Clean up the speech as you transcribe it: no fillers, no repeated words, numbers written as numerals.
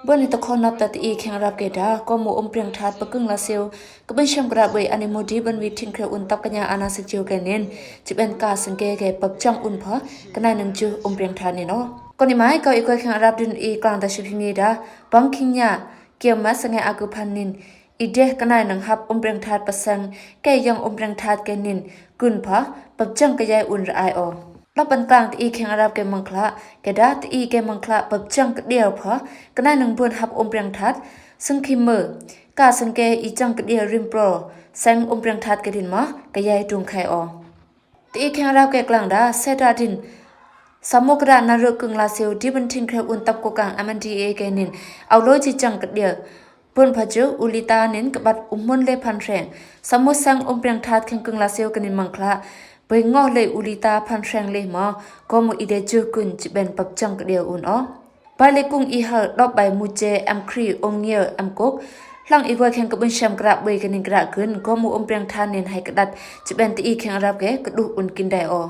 บนตะคอนับตัดอีแข่งรับเกดาก็มูอมเปรียงทัดปะกึ่งลาเซลก็เป็นชมกระเบยอันโมดีบันวิทิงเครอุนตับกัญญาอานาสิจิวแกนินจะเป็นกาสังเกตปับจังอุนพะกันนายนังจูอมเปรียงทัดนี่เนาะก่อนนี้ไม้ก็อีกแข่งรับดินอีกลางตะชิพิมีดาบังคิญญาเกี่ยวมาสังเกตอากุพันนินอีเดกันนายนังฮับอมเปรียงทัดประสังแกยังอมเปรียงทัดแกนินกุนพะปับจังกะยายอุนระไออรับบันกลางตีแข่งอารับแกมังคละแกดาตีแกมังคละปับจังกเดียวพะก็ได้หนึ่งบนหับอมเปรียงทัดซึ่งคิมเมอร์กาสังเกอีจังกเดียวริมโปรแสงอมเปรียงทัดกดินมะกะยายดวงไข่อตีแข่งอารับแกกลางดาเซดาดินสามกระนารุกึงลาเซลที่บันทิงเครอุนตับกกางอมันดีเอแกนินเอาโลจิจังกเดียวบนพะจูอุลิตานินกับบัดอุมมุนเลพันแรงสมุสังอมเปรียงทัดแข่งกึงลาเซลกันนินมังคละไปงอเลยอุลิตาพันแรงเลยมาก็มูอีเดจูกุนจะเป็นปับจังกเดียวอุนอ๋อไปเลยกุ้งอีหดอกใบมูเจแอมครีองเนียแอมกกหลังอีกว่าแข่งกับบุญชมกระเบยกันนินกระขึ้นก็มูอมเปรียงทัดนินให้กระดัดจะเป็นตีแข่งรับแกกระดูกอุนกินได้อ๋อ